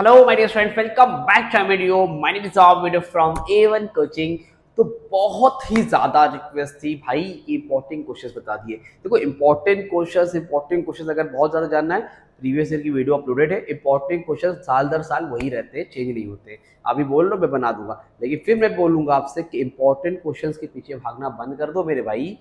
Hello my dear friends, welcome back to video. My name is video from A1 coaching. तो बहुत ही ज़्यादा request थी भाई, important questions बता दिए। देखो, इंपॉर्टेंट क्वेश्चंस अगर बहुत ज़्यादा जानना है, प्रीवियस ईयर की वीडियो अपलोडेड है। इंपॉर्टेंट क्वेश्चंस साल दर साल वही रहते हैं, चेंज नहीं होते। अभी बोल लो, मैं बना दूंगा, लेकिन फिर मैं बोलूंगा आपसे कि इंपॉर्टेंट क्वेश्चंस के पीछे भागना बंद कर दो मेरे भाई।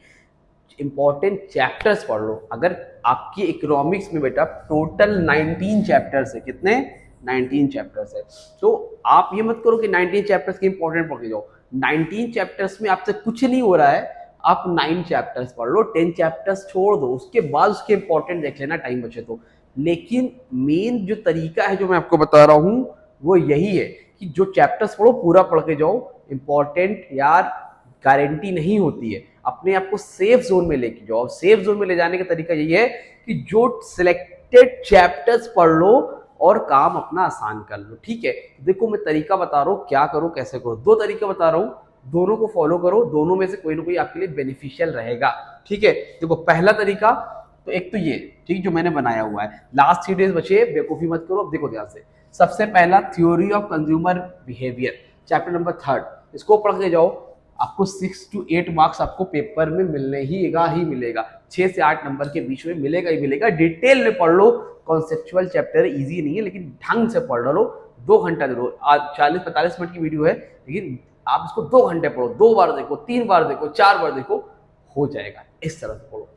इंपॉर्टेंट चैप्टर्स पढ़ लो। अगर आपकी इकोनॉमिक्स में बेटा टोटल 19 चैप्टर्स है, कितने? 19 चैप्टर्स है। तो आप ये मत करो कि 19 चैप्टर्स के इंपॉर्टेंट पढ़ के जाओ। 19 चैप्टर्स में आपसे कुछ नहीं हो रहा है, आप 9 चैप्टर्स पढ़ लो, 10 चैप्टर्स छोड़ दो, उसके बाद उसके इंपॉर्टेंट देख लेना, टाइम बचे तो। लेकिन मेन जो तरीका है जो मैं आपको बता रहा हूँ वो यही है कि जो चैप्टर्स पढ़ो पूरा पढ़ के जाओ। इंपॉर्टेंट यार गारंटी नहीं होती है। अपने आप को सेफ जोन में लेके जाओ। सेफ जोन में ले जाने का तरीका यही है कि जो सिलेक्टेड चैप्टर्स पढ़ लो और काम अपना आसान कर लो। ठीक है, देखो मैं तरीका बता रहा हूँ, क्या करो कैसे करो। दो तरीका बता रहा हूँ, दोनों को फॉलो करो, दोनों में से कोई ना कोई आपके लिए बेनिफिशियल रहेगा। ठीक है, देखो पहला तरीका तो एक तो ये, ठीक, जो मैंने बनाया हुआ है। लास्ट 3 डेज बचे, बेवकूफी मत करो। अब देखो ध्यान से, सबसे पहला theory of consumer behaviour, chapter number 3, इसको पढ़ के जाओ। आपको 6 to 8 मार्क्स आपको पेपर में मिलने ही मिलेगा। 6 से 8 नंबर के बीच में मिलेगा ही मिलेगा। डिटेल में पढ़ लो, कॉन्सेप्चुअल चैप्टर इजी नहीं है, लेकिन ढंग से पढ़ लो। 2 घंटा दे दो। आज 40-45 मिनट की वीडियो है, लेकिन आप इसको 2 घंटे पढ़ो। 2 बार देखो, 3 बार देखो, 4 बार देखो, हो जाएगा। इस तरह से पढ़ो।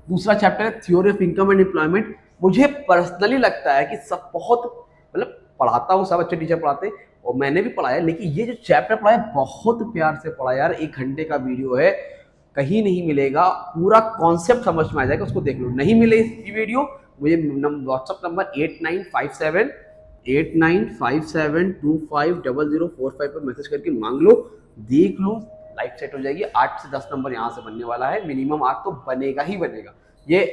दूसरा चैप्टर है theory of income and employment. मुझे पर्सनली लगता है कि सब बहुत, मतलब पढ़ाता हूँ, सब अच्छे टीचर पढ़ाते हैं और मैंने भी पढ़ाया, लेकिन ये जो चैप्टर पढ़ा है बहुत प्यार से पढ़ा यार। 1 घंटे का वीडियो है, कहीं नहीं मिलेगा। पूरा कॉन्सेप्ट समझ में आ जाएगा, उसको देख लो। नहीं मिले इसकी वीडियो, मुझे व्हाट्सअप नंबर 8957250045 पर मैसेज करके मांग लो, देख लो, लाइफ सेट हो जाएगी। 8 से 10 नंबर यहाँ से बनने वाला है, मिनिमम 8 तो बनेगा ही बनेगा। ये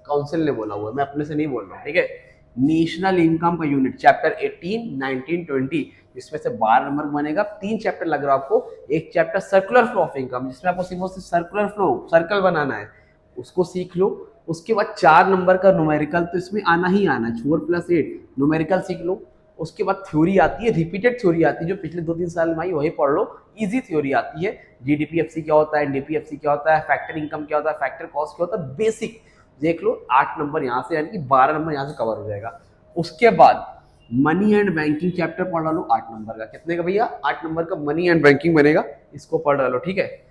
काउंसिल ने बोला हुआ है, मैं अपने से नहीं बोल रहा हूँ। ठीक है, नेशनल इनकम का यूनिट, चैप्टर 18, 19, 20, जिसमें से 12 नंबर बनेगा। 3 चैप्टर लग रहा है आपको। एक chapter circular flow of income, जिसमें आपको सिर्फ सर्कुलर फ्लो, सर्कल बनाना है, उसको सीख लो। उसके बाद 4 नंबर का न्यूमेरिकल, तो इसमें आना ही आना है, 4+8 न्यूमेरिकल सीख लो। उसके बाद थ्योरी आती है, रिपीटेड थ्योरी आती है, जो पिछले 2-3 साल में आई, वही पढ़ लो। इजी थ्योरी आती है। जीडीपीएफसी क्या होता है, एनडीपीएफसी क्या होता है, फैक्टर इनकम क्या होता है, फैक्टर कॉस्ट क्या होता है, बेसिक देख लो। 8 नंबर यहाँ से, यानी कि 12 नंबर यहाँ से कवर हो जाएगा। उसके बाद मनी एंड बैंकिंग चैप्टर पढ़ लो 8 नंबर का। कितने का भैया? 8 नंबर का मनी एंड बैंकिंग बनेगा, इसको पढ़ लो। ठीक है,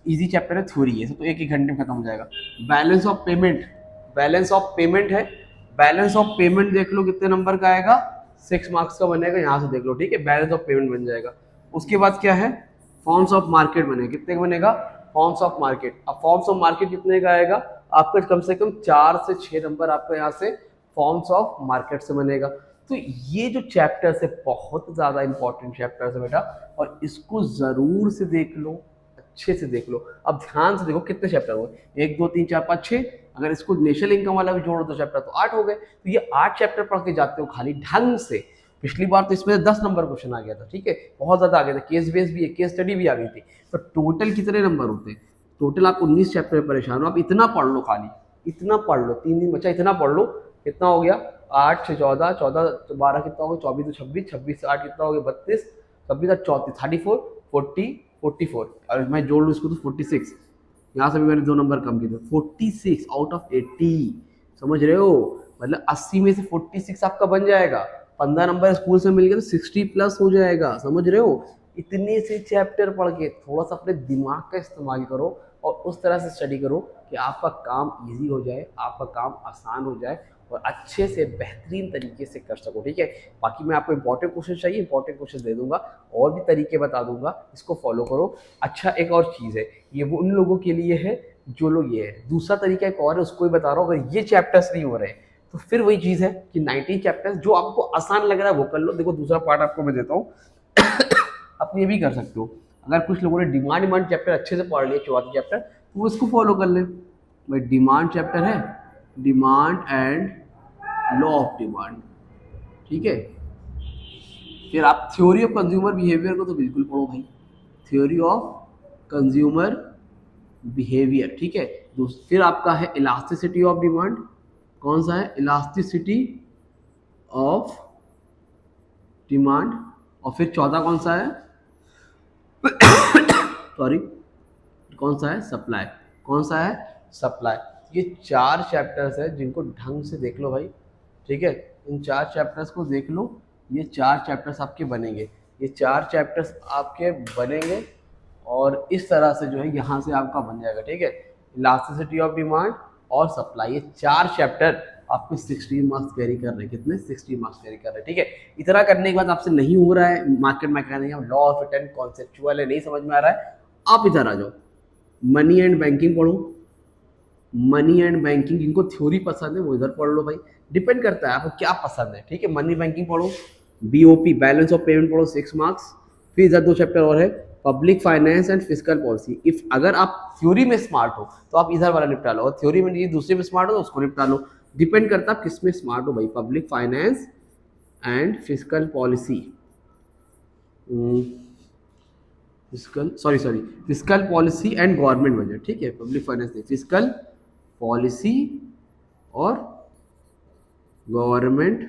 इजी चैप्टर है, थ्योरी है, तो एक एक घंटे में खत्म हो जाएगा। Balance of payment, balance of payment है। बैलेंस ऑफ पेमेंट देख लो कितने नंबर का आएगा, 6 मार्क्स का बनेगा, यहाँ से देख लो। ठीक है, बैलेंस ऑफ पेमेंट बन जाएगा। उसके बाद क्या है, फॉर्म्स ऑफ मार्केट बनेगा। कितने का बनेगा? Forms of market. अब फॉर्म्स ऑफ मार्केट कितने का आएगा आपका? कम से कम 4 से 6 नंबर आपका यहाँ से फॉर्म्स ऑफ मार्केट से बनेगा। तो ये जो चैप्टर्स है बहुत ज़्यादा इंपॉर्टेंट चैप्टर्स है बेटा, और इसको ज़रूर से देख लो, अच्छे से देख लो। अब ध्यान से देखो कितने चैप्टर हुए, 1 2 3 4 5 6। अगर इसको नेशनल इनकम वाला भी जोड़ो तो चैप्टर तो 8 हो गए। तो ये 8 चैप्टर पढ़ के जाते हो खाली ढंग से। पिछली बार तो इसमें 10 नंबर क्वेश्चन आ गया था। ठीक है, बहुत ज़्यादा आ गया था, केस बेस भी है, केस स्टडी भी आ गई थी। तो टोटल कितने नंबर होते हैं? टोटल आप 19 चैप्टर में परेशान हो। आप इतना पढ़ लो, खाली इतना पढ़ लो, 3 दिन बचा, इतना पढ़ लो। कितना हो गया? 8 से 14, 14 तो 12 कितना हो गया? 24 से 26, 26 से 8 कितना हो गया? 32, 26 से 34, 34, 40, 44, और मैं जोड़ लूँ इसको तो 46। यहाँ से भी मैंने 2 नंबर कम किए थे। 46 आउट ऑफ 80, समझ रहे हो? मतलब 80 में से 46 आपका बन जाएगा। 15 नंबर स्कूल से मिल गया तो 60+ हो जाएगा, समझ रहे हो? इतने से चैप्टर पढ़ के थोड़ा सा अपने दिमाग का इस्तेमाल करो और उस तरह से स्टडी करो कि आपका काम इजी हो जाए, आपका काम आसान हो जाए और अच्छे से बेहतरीन तरीके से कर सको। ठीक है, बाकी मैं आपको इंपॉर्टेंट क्वेश्चन चाहिए, इंपॉर्टेंट क्वेश्चन दे दूंगा, और भी तरीके बता दूंगा, इसको फॉलो करो। अच्छा, एक और चीज़ है, ये वो उन लोगों के लिए है जो लोग, ये है दूसरा तरीका एक और है, उसको ही बता रहा हूँ। अगर ये चैप्टर्स नहीं हो रहे तो फिर वही चीज़ है कि 19 चैप्टर्स जो आपको आसान लग रहा है वो कर लो। देखो दूसरा पार्ट आपको मैं देता हूँ आप ये भी कर सकते हो। अगर कुछ लोगों ने डिमांड चैप्टर अच्छे से पढ़ लिया, 34 चैप्टर, तो वो इसको फॉलो कर ले। भाई डिमांड चैप्टर है, demand and law of demand. ठीक है, फिर आप थ्योरी ऑफ कंज्यूमर बिहेवियर को तो बिल्कुल पढ़ो भाई, थ्योरी ऑफ कंज्यूमर बिहेवियर। ठीक है, फिर आपका है इलास्टिसिटी ऑफ डिमांड। कौन सा है? इलास्टिसिटी ऑफ डिमांड, और फिर चौथा कौन सा है, सॉरी, कौन सा है, सप्लाई। कौन सा है, सप्लाई। ये 4 चैप्टर्स है जिनको ढंग से देख लो भाई, ठीक है। इन 4 चैप्टर्स को देख लो, ये 4 चैप्टर्स आपके बनेंगे, ये 4 चैप्टर्स आपके बनेंगे, और इस तरह से जो है यहाँ से आपका बन जाएगा, ठीक है। इलास्टिसिटी ऑफ डिमांड और सप्लाई, ये 4 चैप्टर आपको 60 मार्क्स कैरी कर रहे हैं। कितने, 60 मार्क्स कैरी कर रहे हैं, ठीक है। इतना करने के बाद आपसे नहीं हो रहा है, market mechanism, law of return, conceptual है, नहीं समझ में आ रहा है, आप इधर आ जाओ, मनी एंड बैंकिंग पढ़ो। मनी एंड बैंकिंग, इनको थ्योरी पसंद है वो इधर पढ़ लो भाई, डिपेंड करता है आपको क्या पसंद है, ठीक है। मनी बैंकिंग पढ़ो, बीओपी, बैलेंस ऑफ पेमेंट पढ़ो, 6 मार्क्स। फिर इधर 2 चैप्टर और है, public finance and fiscal policy. If अगर आप थ्योरी में स्मार्ट हो तो आप इधर वाला निपटा लो, और थ्योरी में दूसरे में स्मार्ट हो तो उसको निपटा लो, डिपेंड करता है आप किस में स्मार्ट हो भाई। Public finance and fiscal policy, fiscal policy and government budget, ठीक है। पब्लिक फाइनेंस नहीं, फिस्कल पॉलिसी और गवर्नमेंट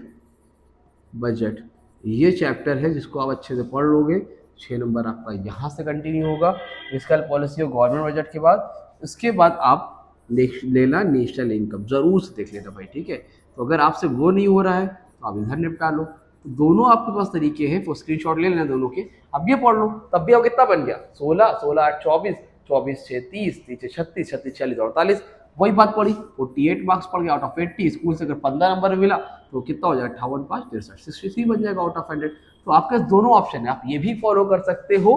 बजट, ये चैप्टर है जिसको आप अच्छे से पढ़ लोगे, 6 नंबर आपका यहाँ से कंटिन्यू होगा। फिस्कल पॉलिसी और गवर्नमेंट बजट के बाद, उसके बाद आप लेना नेशनल इनकम, जरूर से देख लेना भाई, ठीक है। तो अगर आपसे वो नहीं हो रहा है तो आप इधर निपटा लो। तो दोनों आपके पास तरीके हैं, तो स्क्रीनशॉट ले लेना दोनों के, अब ये पढ़ लो, तब भी आप कितना बन गया, 16, 16 8 24, 24 6 30, 30 36, 36 40 48, वही बात पड़ी, 48 मार्क्स पड़ गया आउट ऑफ 80। स्कूल से अगर 15 नंबर मिला तो कितना हो जाएगा, 58 5 63, 63 बन जाएगा आउट ऑफ 100। तो आपके पास दोनों ऑप्शन है, आप ये भी फॉलो कर सकते हो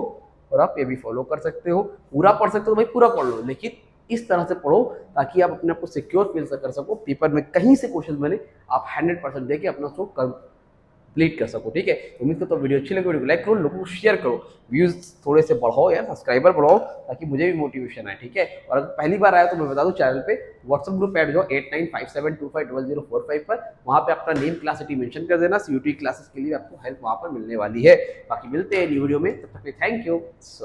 और आप ये भी फॉलो कर सकते हो। पूरा पढ़ सकते हो तो भाई पूरा पढ़ लो, लेकिन इस तरह से पढ़ो ताकि आप अपने आप को सिक्योर फील कर सको, पेपर में कहीं से क्वेश्चन बने आप 100% देके अपना उसको कंप्लीट कर सको, ठीक है। उम्मीद करता हूँ वीडियो अच्छी लगी, वीडियो को लाइक करो, लोगों को शेयर करो, व्यूज थोड़े से बढ़ाओ यार, सब्सक्राइबर बढ़ाओ ताकि मुझे भी मोटिवेशन आए, ठीक है। और अगर पहली बार आया तो मैं बता दूं, चैनल पे व्हाट्सएप ग्रुप ऐड जाओ 8957250045 पर, वहाँ पे अपना नेम, क्लास, सिटी मेंशन कर देना, सीयूटी क्लासेस के लिए आपको हेल्प वहाँ पर मिलने वाली है। बाकी मिलते हैं न्यू वीडियो में, तब तक थैंक यू सो मच।